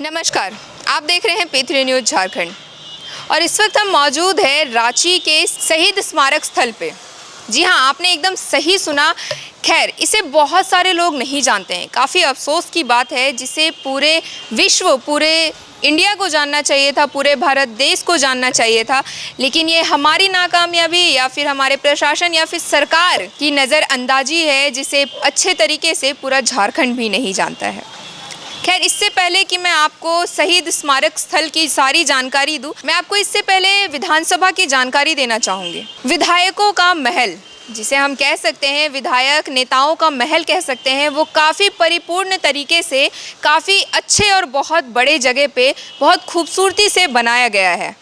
नमस्कार, आप देख रहे हैं P3 न्यूज़ झारखंड और इस वक्त हम मौजूद हैं रांची के शहीद स्मारक स्थल पे। जी हाँ, आपने एकदम सही सुना। खैर, इसे बहुत सारे लोग नहीं जानते हैं। काफ़ी अफसोस की बात है, जिसे पूरे विश्व, पूरे इंडिया को जानना चाहिए था, पूरे भारत देश को जानना चाहिए था। लेकिन ये हमारी नाकामयाबी या फिर हमारे प्रशासन या फिर सरकार की नज़रअंदाजी है, जिसे अच्छे तरीके से पूरा झारखंड भी नहीं जानता है। खैर, इससे पहले कि मैं आपको शहीद स्मारक स्थल की सारी जानकारी दूं, मैं आपको इससे पहले विधानसभा की जानकारी देना चाहूँगी। विधायकों का महल, जिसे हम कह सकते हैं विधायक नेताओं का महल कह सकते हैं, वो काफ़ी परिपूर्ण तरीके से, काफ़ी अच्छे और बहुत बड़े जगह पे बहुत खूबसूरती से बनाया गया है,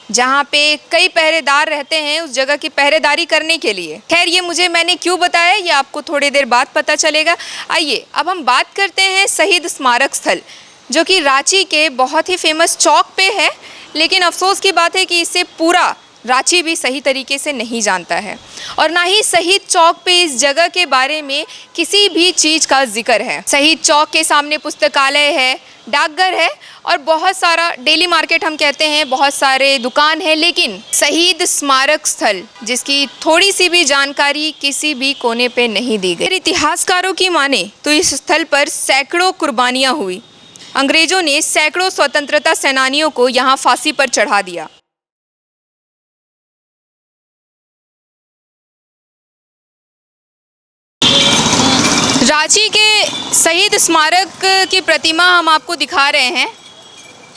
जहाँ पे कई पहरेदार रहते हैं उस जगह की पहरेदारी करने के लिए। खैर, ये मैंने क्यों बताया, ये आपको थोड़ी देर बाद पता चलेगा। आइए अब हम बात करते हैं शहीद स्मारक स्थल, जो कि रांची के बहुत ही फेमस चौक पे है। लेकिन अफसोस की बात है कि इसे पूरा रांची भी सही तरीके से नहीं जानता है, और ना ही शहीद चौक पे इस जगह के बारे में किसी भी चीज़ का जिक्र है। शहीद चौक के सामने पुस्तकालय है, डाकघर है और बहुत सारा डेली मार्केट हम कहते हैं, बहुत सारे दुकान है। लेकिन शहीद स्मारक स्थल, जिसकी थोड़ी सी भी जानकारी किसी भी कोने पे नहीं दी गई। इतिहासकारों की माने तो इस स्थल पर सैकड़ों कुर्बानियाँ हुई। अंग्रेजों ने सैकड़ों स्वतंत्रता सेनानियों को यहाँ फांसी पर चढ़ा दिया। रांची के शहीद स्मारक की प्रतिमा हम आपको दिखा रहे हैं।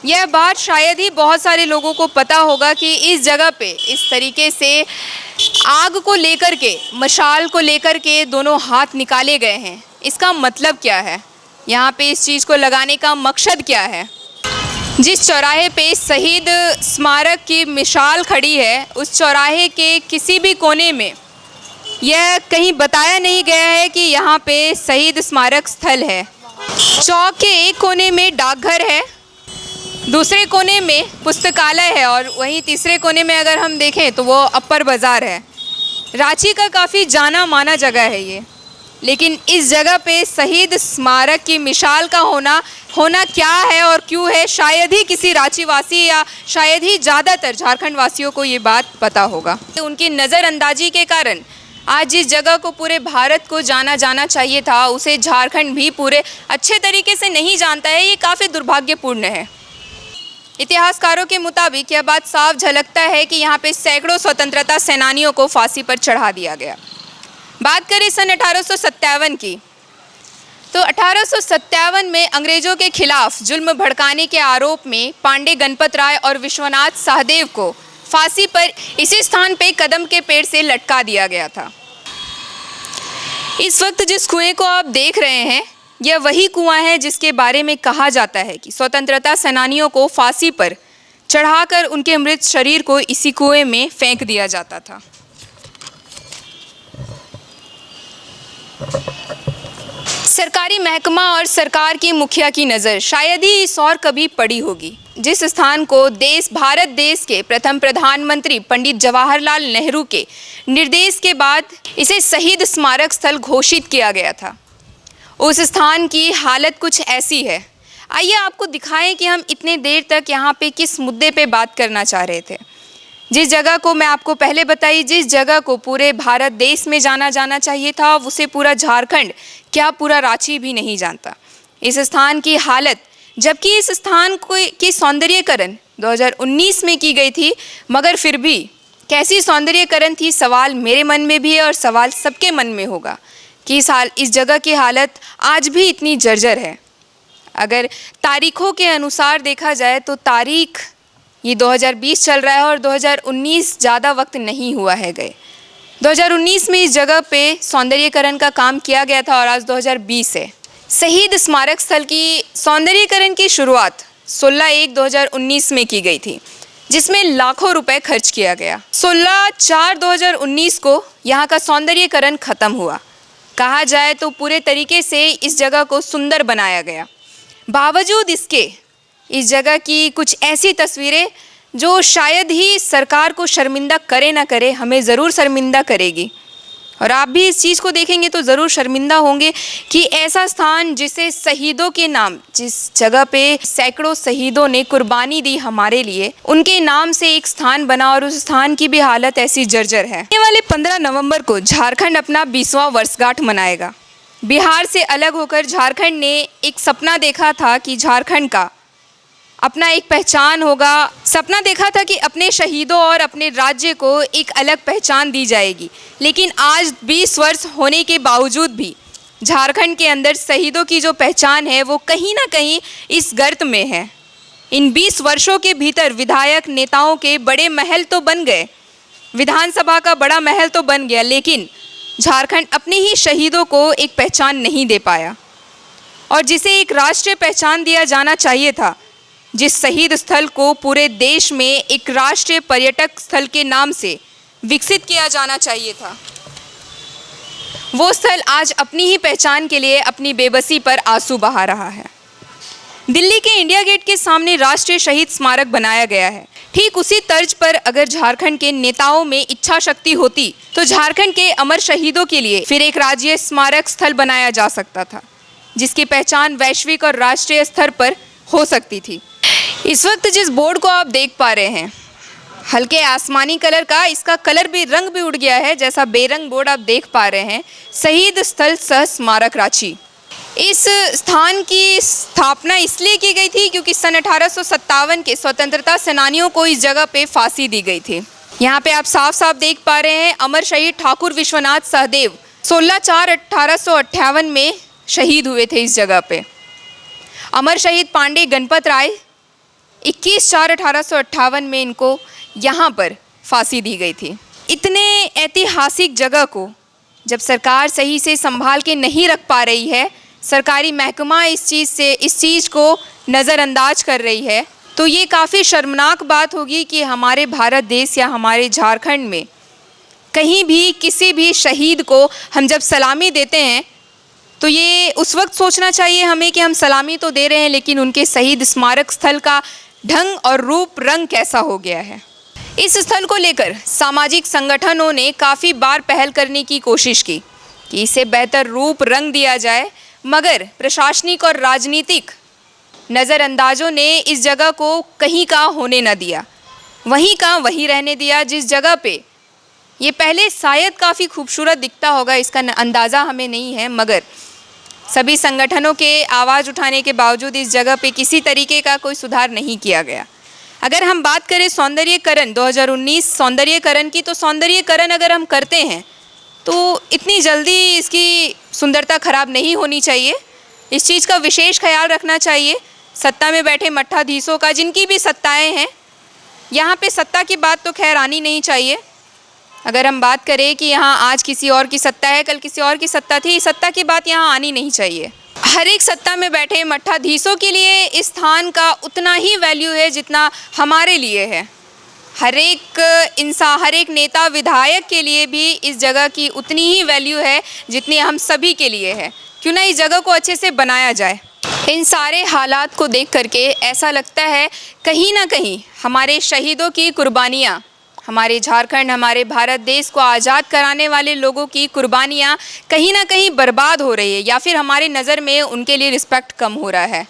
यह बात शायद ही बहुत सारे लोगों को पता होगा कि इस जगह पे इस तरीके से आग को लेकर के, मशाल को लेकर के दोनों हाथ निकाले गए हैं। इसका मतलब क्या है, यहाँ पे इस चीज़ को लगाने का मकसद क्या है? जिस चौराहे पे शहीद स्मारक की मिसाल खड़ी है, उस चौराहे के किसी भी कोने में यह कहीं बताया नहीं गया है कि यहाँ पे शहीद स्मारक स्थल है। चौक के एक कोने में डाकघर है, दूसरे कोने में पुस्तकालय है और वहीं तीसरे कोने में अगर हम देखें तो वो अपर बाज़ार है। रांची का काफ़ी जाना माना जगह है ये। लेकिन इस जगह पे शहीद स्मारक की मिसाल का होना क्या है और क्यों है, शायद ही किसी रांची वासी या शायद ही ज़्यादातर झारखंड वासियों को ये बात पता होगा। उनकी नज़रअंदाजी के कारण आज जिस जगह को पूरे भारत को जाना जाना चाहिए था, उसे झारखंड भी पूरे अच्छे तरीके से नहीं जानता है। ये काफ़ी दुर्भाग्यपूर्ण है। इतिहासकारों के मुताबिक यह बात साफ झलकता है कि यहाँ पे सैकड़ों स्वतंत्रता सेनानियों को फांसी पर चढ़ा दिया गया। बात करें सन 1857 की, तो 1857 में अंग्रेज़ों के खिलाफ जुल्म भड़काने के आरोप में पांडे गणपत राय और विश्वनाथ सहदेव को फांसी पर इसी स्थान पे कदम के पेड़ से लटका दिया गया था। इस वक्त जिस कुएं को आप देख रहे हैं, यह वही कुआं है जिसके बारे में कहा जाता है कि स्वतंत्रता सेनानियों को फांसी पर चढ़ाकर उनके मृत शरीर को इसी कुएं में फेंक दिया जाता था। सरकारी महकमा और सरकार की मुखिया की नज़र शायद ही इस और कभी पड़ी होगी, जिस स्थान को भारत देश के प्रथम प्रधानमंत्री पंडित जवाहरलाल नेहरू के निर्देश के बाद इसे शहीद स्मारक स्थल घोषित किया गया था। उस स्थान की हालत कुछ ऐसी है। आइए आपको दिखाएं कि हम इतने देर तक यहाँ पे किस मुद्दे पे बात करना चाह रहे थे। जिस जगह को मैं आपको पहले बताई, जिस जगह को पूरे भारत देश में जाना जाना चाहिए था, उसे पूरा झारखंड, क्या पूरा रांची भी नहीं जानता। इस स्थान की हालत, जबकि इस स्थान की सौंदर्यीकरण 2019 में की गई थी, मगर फिर भी कैसी सौंदर्यीकरण थी, सवाल मेरे मन में भी है और सवाल सबके मन में होगा कि इस जगह की हालत आज भी इतनी जर्जर है। अगर तारीखों के अनुसार देखा जाए तो तारीख ये 2020 चल रहा है और 2019 ज़्यादा वक्त नहीं हुआ है गए। 2019 में इस जगह पे सौंदर्यीकरण का काम किया गया था और आज 2020 है। शहीद स्मारक स्थल की सौंदर्यीकरण की शुरुआत 16/1/2019 में की गई थी, जिसमें लाखों रुपए खर्च किया गया। 16/4/2019 को यहाँ का सौंदर्यीकरण खत्म हुआ। कहा जाए तो पूरे तरीके से इस जगह को सुंदर बनाया गया। बावजूद इसके इस जगह की कुछ ऐसी तस्वीरें जो शायद ही सरकार को शर्मिंदा करे ना करे, हमें ज़रूर शर्मिंदा करेगी। और आप भी इस चीज़ को देखेंगे तो ज़रूर शर्मिंदा होंगे कि ऐसा स्थान जिसे शहीदों के नाम, जिस जगह पे सैकड़ों शहीदों ने कुर्बानी दी हमारे लिए, उनके नाम से एक स्थान बना और उस स्थान की भी हालत ऐसी जर्जर है। आने वाले 15 नवंबर को झारखंड अपना 20वां वर्षगांठ मनाएगा। बिहार से अलग होकर झारखंड ने एक सपना देखा था कि झारखंड का अपना एक पहचान होगा। सपना देखा था कि अपने शहीदों और अपने राज्य को एक अलग पहचान दी जाएगी। लेकिन आज 20 वर्ष होने के बावजूद भी झारखंड के अंदर शहीदों की जो पहचान है वो कहीं ना कहीं इस गर्त में है। इन 20 वर्षों के भीतर विधायक नेताओं के बड़े महल तो बन गए, विधानसभा का बड़ा महल तो बन गया, लेकिन झारखंड अपने ही शहीदों को एक पहचान नहीं दे पाया। और जिसे एक राष्ट्रीय पहचान दिया जाना चाहिए था, जिस शहीद स्थल को पूरे देश में एक राष्ट्रीय पर्यटक स्थल के नाम से विकसित किया जाना चाहिए था, वो स्थल आज अपनी ही पहचान के लिए अपनी बेबसी पर आंसू बहा रहा है। दिल्ली के इंडिया गेट के सामने राष्ट्रीय शहीद स्मारक बनाया गया है। ठीक उसी तर्ज पर अगर झारखंड के नेताओं में इच्छा शक्ति होती तो झारखंड के अमर शहीदों के लिए फिर एक राज्य स्मारक स्थल बनाया जा सकता था, जिसकी पहचान वैश्विक और राष्ट्रीय स्तर पर हो सकती थी। इस वक्त जिस बोर्ड को आप देख पा रहे हैं, हल्के आसमानी कलर का, इसका कलर भी, रंग भी उड़ गया है, जैसा बेरंग बोर्ड आप देख पा रहे हैं, शहीद स्थल सह स्मारक रांची। इस स्थान की स्थापना इसलिए की गई थी क्योंकि सन 1857 के स्वतंत्रता सेनानियों को इस जगह पे फांसी दी गई थी। यहाँ पे आप साफ साफ देख पा रहे हैं, अमर शहीद ठाकुर विश्वनाथ सहदेव 16/4/1858 में शहीद हुए थे इस जगह पे। अमर शहीद पांडे गणपत राय 21/4/1858 में इनको यहाँ पर फांसी दी गई थी। इतने ऐतिहासिक जगह को जब सरकार सही से संभाल के नहीं रख पा रही है, सरकारी महकमा इस चीज़ को नज़रअंदाज कर रही है, तो ये काफ़ी शर्मनाक बात होगी कि हमारे भारत देश या हमारे झारखंड में कहीं भी किसी भी शहीद को हम जब सलामी देते हैं तो ये उस वक्त सोचना चाहिए हमें कि हम सलामी तो दे रहे हैं, लेकिन उनके शहीद स्मारक स्थल का ढंग और रूप रंग कैसा हो गया है। इस स्थल को लेकर सामाजिक संगठनों ने काफ़ी बार पहल करने की कोशिश की कि इसे बेहतर रूप रंग दिया जाए, मगर प्रशासनिक और राजनीतिक नज़रअंदाजों ने इस जगह को कहीं का होने न दिया, वहीं का वहीं रहने दिया। जिस जगह पे ये पहले शायद काफ़ी खूबसूरत दिखता होगा, इसका अंदाज़ा हमें नहीं है, मगर सभी संगठनों के आवाज़ उठाने के बावजूद इस जगह पे किसी तरीके का कोई सुधार नहीं किया गया। अगर हम बात करें सौंदर्यीकरण 2019 सौंदर्यीकरण की, तो सौंदर्यीकरण अगर हम करते हैं तो इतनी जल्दी इसकी सुंदरता खराब नहीं होनी चाहिए। इस चीज़ का विशेष ख्याल रखना चाहिए सत्ता में बैठे मट्ठाधीशों का, जिनकी भी सत्ताएं हैं। यहाँ पे सत्ता की बात तो खैर आनी नहीं चाहिए। अगर हम बात करें कि यहाँ आज किसी और की सत्ता है, कल किसी और की सत्ता थी, सत्ता की बात यहाँ आनी नहीं चाहिए। हर एक सत्ता में बैठे मट्ठाधीशों के लिए इस स्थान का उतना ही वैल्यू है जितना हमारे लिए है। हर एक इंसान, हर एक नेता विधायक के लिए भी इस जगह की उतनी ही वैल्यू है जितनी हम सभी के लिए है। क्यों ना इस जगह को अच्छे से बनाया जाए। इन सारे हालात को देख करके ऐसा लगता है कहीं ना कहीं हमारे शहीदों की कुर्बानियाँ, हमारे झारखंड, हमारे भारत देश को आज़ाद कराने वाले लोगों की कुर्बानियाँ कहीं ना कहीं बर्बाद हो रही है, या फिर हमारी नज़र में उनके लिए रिस्पेक्ट कम हो रहा है।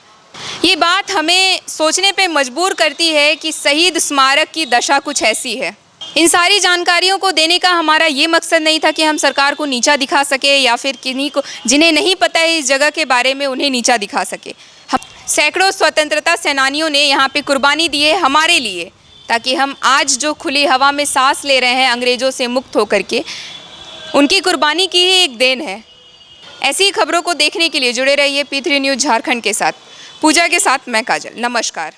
ये बात हमें सोचने पे मजबूर करती है कि शहीद स्मारक की दशा कुछ ऐसी है। इन सारी जानकारियों को देने का हमारा ये मकसद नहीं था कि हम सरकार को नीचा दिखा सके, या फिर किन्हीं को जिन्हें नहीं पता है इस जगह के बारे में उन्हें नीचा दिखा सके। हम सैकड़ों स्वतंत्रता सेनानियों ने यहाँ पे कुर्बानी दी है हमारे लिए, ताकि हम आज जो खुली हवा में सांस ले रहे हैं अंग्रेज़ों से मुक्त होकर के, उनकी कुर्बानी की ही एक देन है। ऐसी खबरों को देखने के लिए जुड़े रहिए P3 न्यूज़ झारखंड के साथ। पूजा के साथ मैं काजल। नमस्कार।